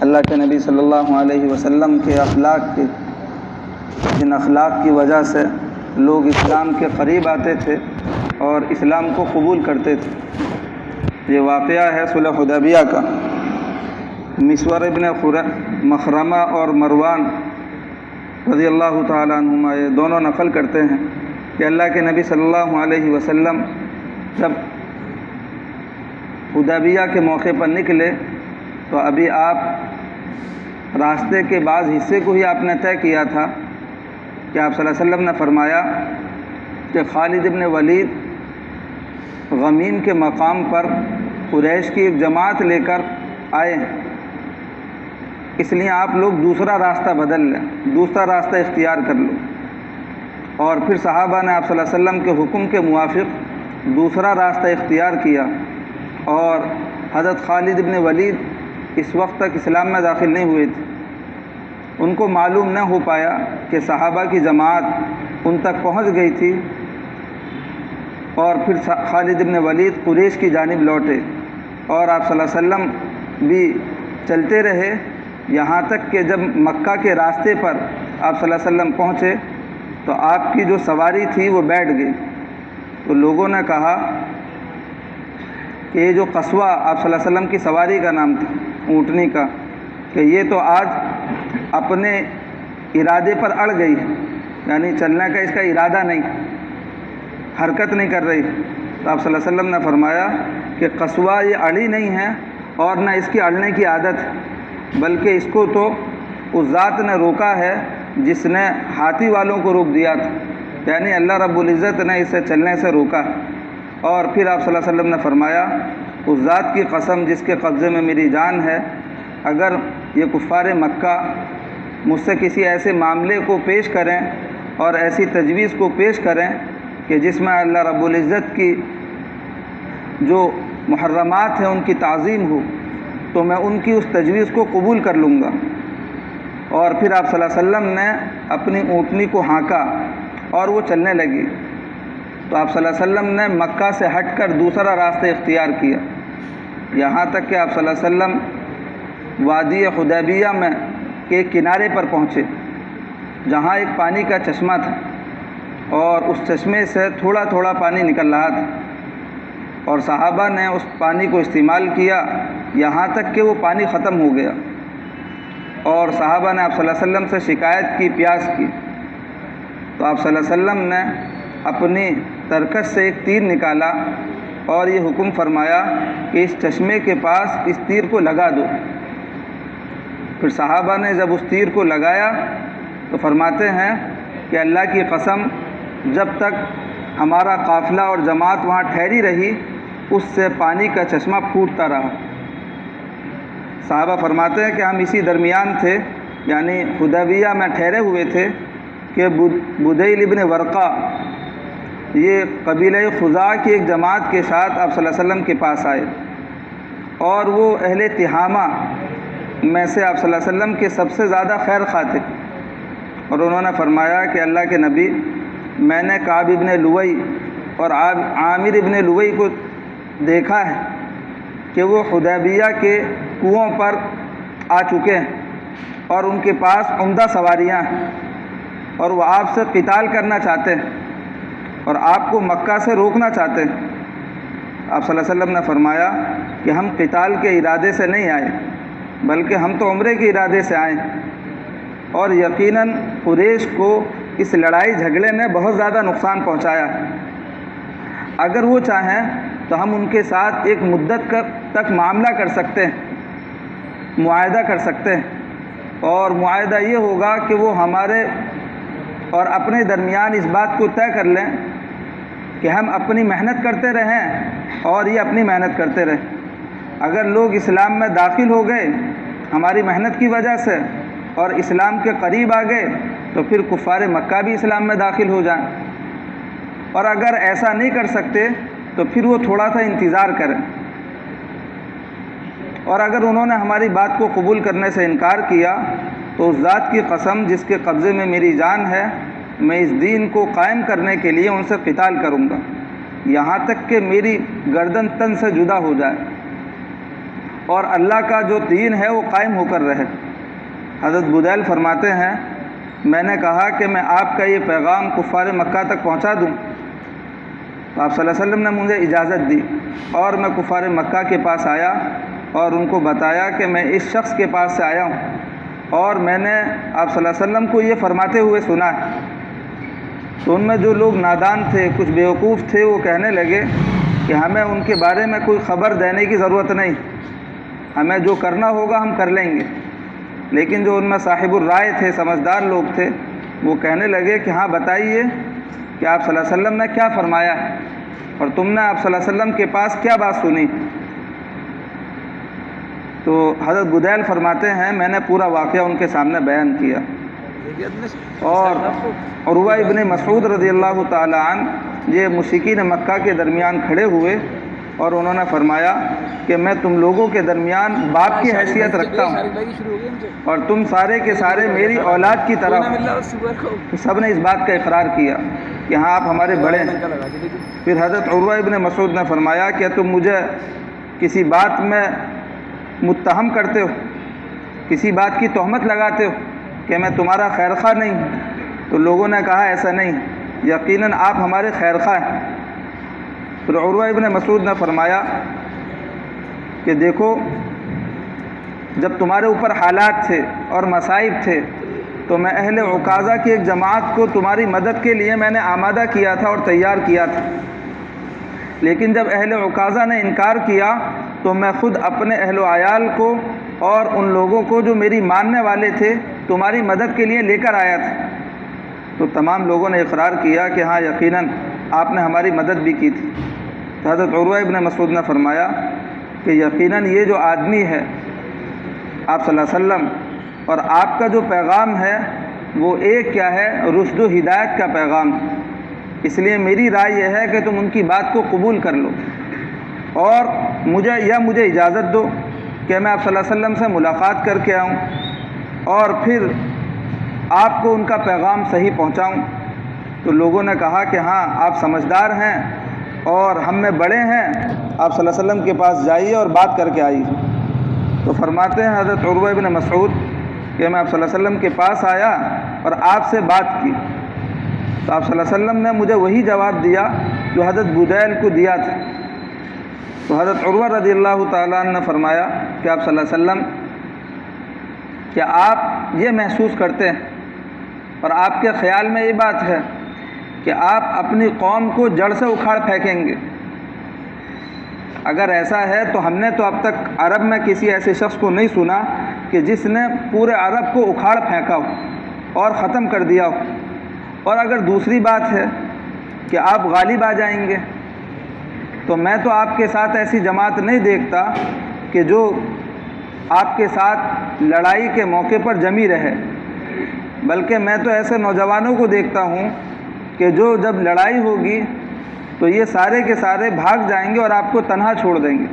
اللہ کے نبی صلی اللہ علیہ وسلم کے اخلاق کے جن اخلاق کی وجہ سے لوگ اسلام کے قریب آتے تھے اور اسلام کو قبول کرتے تھے۔ یہ واقعہ ہے صلح حدیبیہ کا۔ مسور ابن مخرمہ اور مروان رضی اللہ تعالیٰ عنہما یہ دونوں نقل کرتے ہیں کہ اللہ کے نبی صلی اللہ علیہ وسلم جب حدیبیہ کے موقع پر نکلے تو ابھی آپ راستے کے بعض حصے کو ہی آپ نے طے کیا تھا کہ آپ صلی اللہ علیہ وسلم نے فرمایا کہ خالد ابن ولید غمیم کے مقام پر قریش کی ایک جماعت لے کر آئے ہیں، اس لیے آپ لوگ دوسرا راستہ بدل لیں، دوسرا راستہ اختیار کر لو۔ اور پھر صحابہ نے آپ صلی اللہ علیہ وسلم کے حکم کے موافق دوسرا راستہ اختیار کیا، اور حضرت خالد ابن ولید اس وقت تک اسلام میں داخل نہیں ہوئے تھے۔ ان کو معلوم نہ ہو پایا کہ صحابہ کی جماعت ان تک پہنچ گئی تھی، اور پھر خالد ابن ولید قریش کی جانب لوٹے، اور آپ صلی اللہ علیہ وسلم بھی چلتے رہے یہاں تک کہ جب مکہ کے راستے پر آپ صلی اللہ علیہ وسلم پہنچے تو آپ کی جو سواری تھی وہ بیٹھ گئی۔ تو لوگوں نے کہا کہ یہ جو قصوہ آپ صلی اللہ علیہ وسلم کی سواری کا نام تھا، اونٹنی کا، کہ یہ تو آج اپنے ارادے پر اڑ گئی ہے، یعنی چلنے کا اس کا ارادہ نہیں، حرکت نہیں کر رہی۔ تو آپ صلی اللہ علیہ وسلم نے فرمایا کہ قصوہ یہ اڑی نہیں ہے اور نہ اس کی اڑنے کی عادت ہے، بلکہ اس کو تو اس ذات نے روکا ہے جس نے ہاتھی والوں کو روک دیا تھا، یعنی اللہ رب العزت نے اسے چلنے سے روکا۔ اور پھر آپ صلی اللہ علیہ وسلم نے فرمایا اس ذات کی قسم جس کے قبضے میں میری جان ہے، اگر یہ کفار مکہ مجھ سے کسی ایسے معاملے کو پیش کریں اور ایسی تجویز کو پیش کریں کہ جس میں اللہ رب العزت کی جو محرمات ہیں ان کی تعظیم ہو، تو میں ان کی اس تجویز کو قبول کر لوں گا۔ اور پھر آپ صلی اللہ علیہ وسلم نے اپنی اونٹنی کو ہانکا اور وہ چلنے لگی۔ تو آپ صلی اللہ علیہ وسلم نے مکہ سے ہٹ کر دوسرا راستہ اختیار کیا، یہاں تک کہ آپ صلی اللہ علیہ وسلم وادی حدیبیہ میں کے کنارے پر پہنچے، جہاں ایک پانی کا چشمہ تھا، اور اس چشمے سے تھوڑا تھوڑا پانی نکل رہا تھا، اور صحابہ نے اس پانی کو استعمال کیا یہاں تک کہ وہ پانی ختم ہو گیا، اور صحابہ نے آپ صلی اللہ علیہ وسلم سے شکایت کی، پیاس کی۔ تو آپ صلی اللہ علیہ وسلم نے اپنی ترکش سے ایک تیر نکالا اور یہ حکم فرمایا کہ اس چشمے کے پاس اس تیر کو لگا دو۔ پھر صحابہ نے جب اس تیر کو لگایا تو فرماتے ہیں کہ اللہ کی قسم جب تک ہمارا قافلہ اور جماعت وہاں ٹھہری رہی اس سے پانی کا چشمہ پھوٹتا رہا۔ صحابہ فرماتے ہیں کہ ہم اسی درمیان تھے، یعنی حدیبیہ میں ٹھہرے ہوئے تھے کہ بدیل ابن ورقہ یہ قبیلہ خزاع کی ایک جماعت کے ساتھ آپ صلی اللہ علیہ وسلم کے پاس آئے، اور وہ اہل تہامہ میں سے آپ صلی اللہ علیہ وسلم کے سب سے زیادہ خیر خواہ تھے، اور انہوں نے فرمایا کہ اللہ کے نبی، میں نے کعب ابن لوئی اور عامر ابن لوئی کو دیکھا ہے کہ وہ حدیبیہ کے کنووں پر آ چکے ہیں اور ان کے پاس عمدہ سواریاں ہیں، اور وہ آپ سے قتال کرنا چاہتے ہیں اور آپ کو مکہ سے روکنا چاہتے ہیں۔ آپ صلی اللہ علیہ وسلم نے فرمایا کہ ہم قتال کے ارادے سے نہیں آئے، بلکہ ہم تو عمرے کے ارادے سے آئے ہیں، اور یقیناً قریش کو اس لڑائی جھگڑے نے بہت زیادہ نقصان پہنچایا ہے۔ اگر وہ چاہیں تو ہم ان کے ساتھ ایک مدت تک معاملہ کر سکتے ہیں، معاہدہ کر سکتے ہیں، اور معاہدہ یہ ہوگا کہ وہ ہمارے اور اپنے درمیان اس بات کو طے کر لیں کہ ہم اپنی محنت کرتے رہیں اور یہ اپنی محنت کرتے رہیں۔ اگر لوگ اسلام میں داخل ہو گئے ہماری محنت کی وجہ سے اور اسلام کے قریب آ گئے تو پھر کفار مکہ بھی اسلام میں داخل ہو جائیں، اور اگر ایسا نہیں کر سکتے تو پھر وہ تھوڑا سا انتظار کریں، اور اگر انہوں نے ہماری بات کو قبول کرنے سے انکار کیا تو اس ذات کی قسم جس کے قبضے میں میری جان ہے، میں اس دین کو قائم کرنے کے لیے ان سے قتال کروں گا یہاں تک کہ میری گردن تن سے جدا ہو جائے۔ اور اللہ کا جو دین ہے وہ قائم ہو کر رہے۔ حضرت بدیل فرماتے ہیں میں نے کہا کہ میں آپ کا یہ پیغام کفار مکہ تک پہنچا دوں، تو آپ صلی اللہ علیہ وسلم نے مجھے اجازت دی اور میں کفار مکہ کے پاس آیا اور ان کو بتایا کہ میں اس شخص کے پاس سے آیا ہوں اور میں نے آپ صلی اللہ علیہ وسلم کو یہ فرماتے ہوئے سنا ہے۔ تو ان میں جو لوگ نادان تھے، کچھ بیوقوف تھے، وہ کہنے لگے کہ ہمیں ان کے بارے میں کوئی خبر دینے کی ضرورت نہیں، ہمیں جو کرنا ہوگا ہم کر لیں گے۔ لیکن جو ان میں صاحب الرائے تھے، سمجھدار لوگ تھے، وہ کہنے لگے کہ ہاں بتائیے کہ آپ صلی اللہ علیہ وسلم نے کیا فرمایا اور تم نے آپ صلی اللہ علیہ وسلم کے پاس کیا بات سنی۔ تو حضرت بدیل فرماتے ہیں میں نے پورا واقعہ ان کے سامنے بیان کیا، اور عروہ ابن مسعود رضی اللہ تعالی عنہ یہ مشرکین مکہ کے درمیان کھڑے ہوئے اور انہوں نے فرمایا کہ میں تم لوگوں کے درمیان باپ کی حیثیت رکھتا ہوں اور تم سارے کے سارے میری اولاد کی طرح ہو۔ سب نے اس بات کا اقرار کیا کہ ہاں آپ ہمارے بڑے ہیں۔ پھر حضرت عروہ ابن مسعود نے فرمایا کہ تم مجھے کسی بات میں متہم کرتے ہو، کسی بات کی تہمت لگاتے ہو کہ میں تمہارا خیر خواہ نہیں ہوں؟ تو لوگوں نے کہا ایسا نہیں، یقیناً آپ ہمارے خیر خواہ ہیں۔ پھر عروہ ابن مسعود نے فرمایا کہ دیکھو جب تمہارے اوپر حالات تھے اور مصائب تھے تو میں اہل عکاظہ کی ایک جماعت کو تمہاری مدد کے لیے میں نے آمادہ کیا تھا اور تیار کیا تھا، لیکن جب اہل عکاظہ نے انکار کیا تو میں خود اپنے اہل و عیال کو اور ان لوگوں کو جو میری ماننے والے تھے تمہاری مدد کے لیے لے کر آیا تھا۔ تو تمام لوگوں نے اقرار کیا کہ ہاں یقیناً آپ نے ہماری مدد بھی کی تھی۔ تو حضرت عروہ ابن مسعود نے فرمایا کہ یقیناً یہ جو آدمی ہے آپ صلی اللہ علیہ وسلم اور آپ کا جو پیغام ہے وہ ایک کیا ہے، رشد و ہدایت کا پیغام ہے، اس لیے میری رائے یہ ہے کہ تم ان کی بات کو قبول کر لو اور مجھے اجازت دو کہ میں آپ صلی اللہ علیہ وسلم سے ملاقات کر کے آؤں اور پھر آپ کو ان کا پیغام صحیح پہنچاؤں۔ تو لوگوں نے کہا کہ ہاں آپ سمجھدار ہیں اور ہم میں بڑے ہیں، آپ صلی اللہ علیہ وسلم کے پاس جائیے اور بات کر کے آئیے۔ تو فرماتے ہیں حضرت عروہ ابن مسعود کہ میں آپ صلی اللہ علیہ وسلم کے پاس آیا اور آپ سے بات کی، تو آپ صلی اللہ علیہ وسلم نے مجھے وہی جواب دیا جو حضرت بدیل کو دیا تھا۔ تو حضرت عروہ رضی اللہ تعالیٰ عنہ نے فرمایا کہ آپ صلی اللہ علیہ وسلم کیا آپ یہ محسوس کرتے ہیں اور آپ کے خیال میں یہ بات ہے کہ آپ اپنی قوم کو جڑ سے اکھاڑ پھینکیں گے؟ اگر ایسا ہے تو ہم نے تو اب تک عرب میں کسی ایسے شخص کو نہیں سنا کہ جس نے پورے عرب کو اکھاڑ پھینکا ہو اور ختم کر دیا ہو، اور اگر دوسری بات ہے کہ آپ غالب آ جائیں گے تو میں تو آپ کے ساتھ ایسی جماعت نہیں دیکھتا کہ جو آپ کے ساتھ لڑائی کے موقع پر جمی رہے، بلکہ میں تو ایسے نوجوانوں کو دیکھتا ہوں کہ جو جب لڑائی ہوگی تو یہ سارے کے سارے بھاگ جائیں گے اور آپ کو تنہا چھوڑ دیں گے۔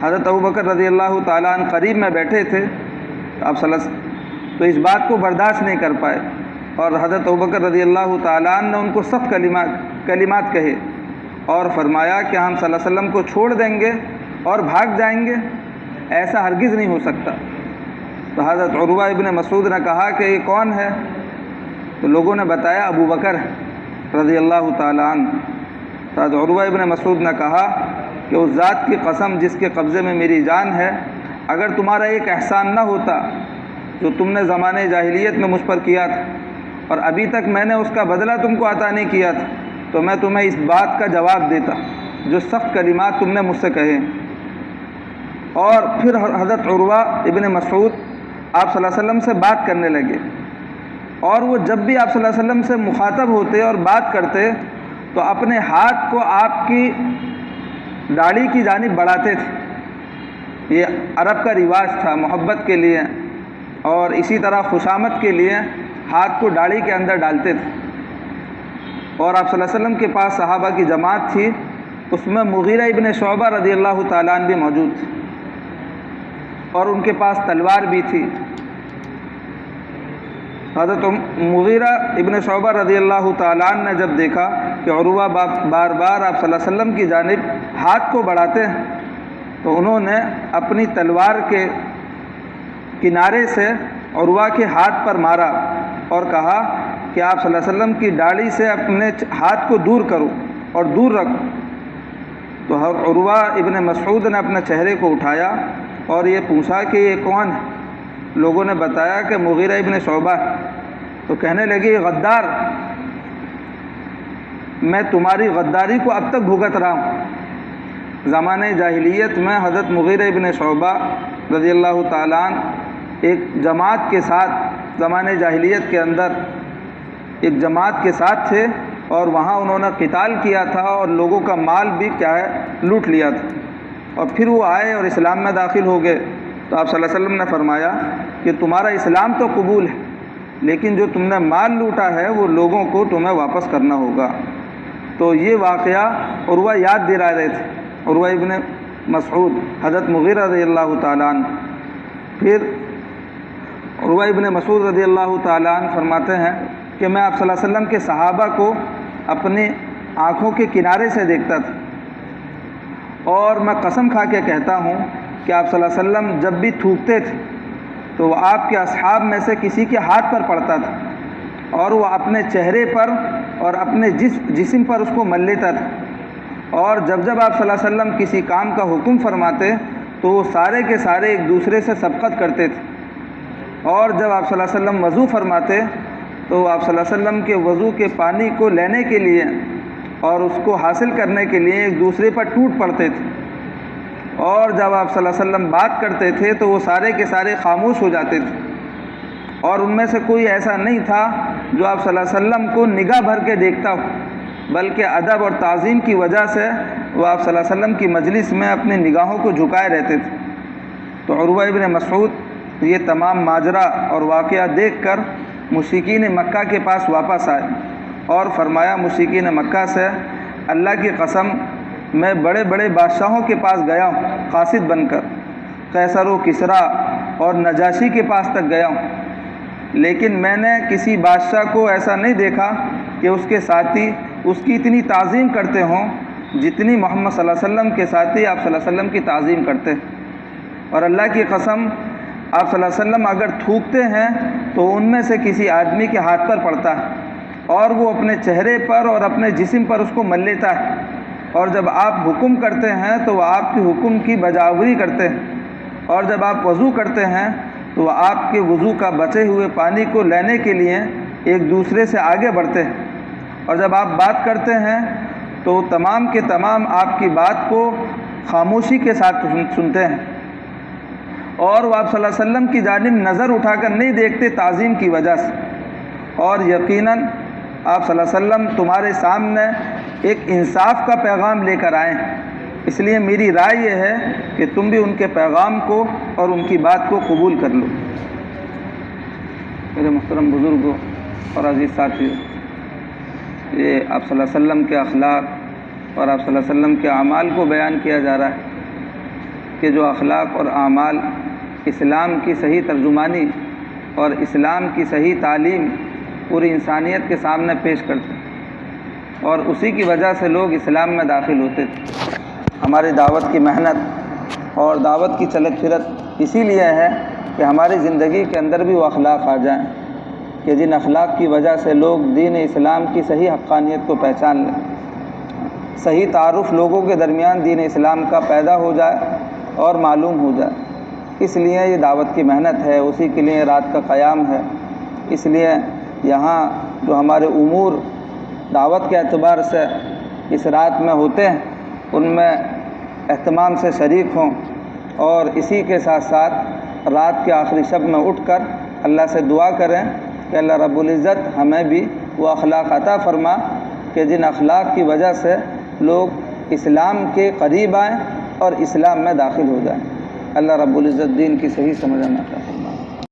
حضرت ابوبکر رضی اللہ تعالیٰ عنہ قریب میں بیٹھے تھے، آپ صلی اللہ علیہ وسلم تو اس بات کو برداشت نہیں کر پائے اور حضرت ابوبکر رضی اللہ تعالیٰ عنہ نے ان کو سخت کلمات کہے اور فرمایا کہ ہم صلی اللہ علیہ وسلم کو چھوڑ دیں گے اور بھاگ جائیں گے، ایسا ہرگز نہیں ہو سکتا۔ تو حضرت عروہ ابن مسعود نے کہا کہ یہ کون ہے؟ تو لوگوں نے بتایا ابو بکر رضی اللہ تعالیٰ عنہ۔ تو حضرت عروہ ابن مسعود نے کہا کہ اس ذات کی قسم جس کے قبضے میں میری جان ہے، اگر تمہارا ایک احسان نہ ہوتا جو تم نے زمانے جاہلیت میں مجھ پر کیا تھا اور ابھی تک میں نے اس کا بدلہ تم کو عطا نہیں کیا تھا، تو میں تمہیں اس بات کا جواب دیتا جو سخت کلمات تم نے مجھ سے کہے۔ اور پھر حضرت عروہ ابن مسعود آپ صلی اللہ علیہ وسلم سے بات کرنے لگے، اور وہ جب بھی آپ صلی اللہ علیہ وسلم سے مخاطب ہوتے اور بات کرتے تو اپنے ہاتھ کو آپ کی داڑھی کی جانب بڑھاتے تھے۔ یہ عرب کا رواج تھا محبت کے لیے، اور اسی طرح خوشامد کے لیے ہاتھ کو داڑھی کے اندر ڈالتے تھے۔ اور آپ صلی اللہ علیہ وسلم کے پاس صحابہ کی جماعت تھی، اس میں مغیرہ ابن شعبہ رضی اللہ تعالیٰ عنہ بھی موجود تھے اور ان کے پاس تلوار بھی تھی۔ حضرت مغیرہ ابن شعبہ رضی اللہ تعالیٰ عنہ نے جب دیکھا کہ عروہ بار بار آپ صلی اللہ علیہ وسلم کی جانب ہاتھ کو بڑھاتے ہیں تو انہوں نے اپنی تلوار کے کنارے سے عروہ کے ہاتھ پر مارا اور کہا کہ آپ صلی اللہ علیہ وسلم کی داڑھی سے اپنے ہاتھ کو دور کرو اور دور رکھو۔ تو عروہ ابن مسعود نے اپنے چہرے کو اٹھایا اور یہ پوچھا کہ یہ کون ہے؟ لوگوں نے بتایا کہ مغیرہ ابن شعبہ۔ تو کہنے لگے غدار، میں تمہاری غداری کو اب تک بھگت رہا ہوں۔ زمانہ جاہلیت میں حضرت مغیرہ ابن شعبہ رضی اللہ تعالیٰ عنہ ایک جماعت کے ساتھ، زمانہ جاہلیت کے اندر ایک جماعت کے ساتھ تھے اور وہاں انہوں نے قتال کیا تھا اور لوگوں کا مال بھی کیا ہے لوٹ لیا تھا، اور پھر وہ آئے اور اسلام میں داخل ہو گئے۔ تو آپ صلی اللہ علیہ وسلم نے فرمایا کہ تمہارا اسلام تو قبول ہے، لیکن جو تم نے مال لوٹا ہے وہ لوگوں کو تمہیں واپس کرنا ہوگا۔ تو یہ واقعہ عروہ یاد دلا رہے تھے، عروہ ابن مسعود حضرت مغیرہ رضی اللہ تعالیٰ عنہ۔ پھر عروہ ابن مسعود رضی اللہ تعالیٰ عنہ فرماتے ہیں کہ میں آپ صلی اللہ علیہ وسلم کے صحابہ کو اپنی آنکھوں کے کنارے سے دیکھتا تھا، اور میں قسم کھا کے کہتا ہوں کہ آپ صلی اللہ علیہ وسلم جب بھی تھوکتے تھے تو وہ آپ کے اصحاب میں سے کسی کے ہاتھ پر پڑتا تھا اور وہ اپنے چہرے پر اور اپنے جسم پر اس کو مل لیتا تھا، اور جب جب آپ صلی اللہ علیہ وسلم کسی کام کا حکم فرماتے تو وہ سارے کے سارے ایک دوسرے سے سبقت کرتے تھے، اور جب آپ صلی اللہ علیہ وسلم وضو فرماتے تو آپ صلی اللہ علیہ وسلم کے وضو کے پانی کو لینے کے لیے اور اس کو حاصل کرنے کے لیے ایک دوسرے پر ٹوٹ پڑتے تھے، اور جب آپ صلی اللہ علیہ وسلم بات کرتے تھے تو وہ سارے کے سارے خاموش ہو جاتے تھے، اور ان میں سے کوئی ایسا نہیں تھا جو آپ صلی اللہ علیہ وسلم کو نگاہ بھر کے دیکھتا ہو، بلکہ ادب اور تعظیم کی وجہ سے وہ آپ صلی اللہ علیہ وسلم کی مجلس میں اپنی نگاہوں کو جھکائے رہتے تھے۔ تو عروہ ابن مسعود یہ تمام ماجرا اور واقعہ دیکھ کر مشرکین مکہ کے پاس واپس آئے اور فرمایا مشرکین مکہ سے، اللہ کی قسم میں بڑے بڑے بادشاہوں کے پاس گیا ہوں قاصد بن کر، قیصر و کسریٰ اور نجاشی کے پاس تک گیا ہوں، لیکن میں نے کسی بادشاہ کو ایسا نہیں دیکھا کہ اس کے ساتھی اس کی اتنی تعظیم کرتے ہوں جتنی محمد صلی اللہ علیہ وسلم کے ساتھی آپ صلی اللہ علیہ وسلم کی تعظیم کرتے ہیں۔ اور اللہ کی قسم آپ صلی اللہ علیہ وسلم اگر تھوکتے ہیں تو ان میں سے کسی آدمی کے ہاتھ پر پڑتا ہے اور وہ اپنے چہرے پر اور اپنے جسم پر اس کو مل لیتا ہے، اور جب آپ حکم کرتے ہیں تو وہ آپ کے حکم کی بجاوری کرتے ہیں، اور جب آپ وضو کرتے ہیں تو وہ آپ کے وضو کا بچے ہوئے پانی کو لینے کے لیے ایک دوسرے سے آگے بڑھتے ہیں، اور جب آپ بات کرتے ہیں تو تمام کے تمام آپ کی بات کو خاموشی کے ساتھ سنتے ہیں، اور وہ آپ صلی اللہ علیہ وسلم کی جانب نظر اٹھا کر نہیں دیکھتے تعظیم کی وجہ سے، اور یقیناً آپ صلی اللہ علیہ وسلم تمہارے سامنے ایک انصاف کا پیغام لے کر آئے ہیں، اس لیے میری رائے یہ ہے کہ تم بھی ان کے پیغام کو اور ان کی بات کو قبول کر لو۔ میرے محترم بزرگوں اور عزیز ساتھیوں، یہ آپ صلی اللہ علیہ وسلم کے اخلاق اور آپ صلی اللہ علیہ وسلم کے اعمال کو بیان کیا جا رہا ہے کہ جو اخلاق اور اعمال اسلام کی صحیح ترجمانی اور اسلام کی صحیح تعلیم پوری انسانیت کے سامنے پیش کرتے ہیں، اور اسی کی وجہ سے لوگ اسلام میں داخل ہوتے تھے۔ ہماری دعوت کی محنت اور دعوت کی چلت پھرت اسی لیے ہے کہ ہماری زندگی کے اندر بھی وہ اخلاق آ جائیں کہ جن اخلاق کی وجہ سے لوگ دین اسلام کی صحیح حقانیت کو پہچان لیں، صحیح تعارف لوگوں کے درمیان دین اسلام کا پیدا ہو جائے اور معلوم ہو جائے۔ اس لیے یہ دعوت کی محنت ہے، اسی کے لیے رات کا قیام ہے، اس لیے یہاں جو ہمارے امور دعوت کے اعتبار سے اس رات میں ہوتے ہیں ان میں اہتمام سے شریک ہوں، اور اسی کے ساتھ ساتھ رات کے آخری شب میں اٹھ کر اللہ سے دعا کریں کہ اللہ رب العزت ہمیں بھی وہ اخلاق عطا فرما کہ جن اخلاق کی وجہ سے لوگ اسلام کے قریب آئیں اور اسلام میں داخل ہو جائیں۔ اللہ رب العزت دین کی صحیح سمجھ عطا فرما۔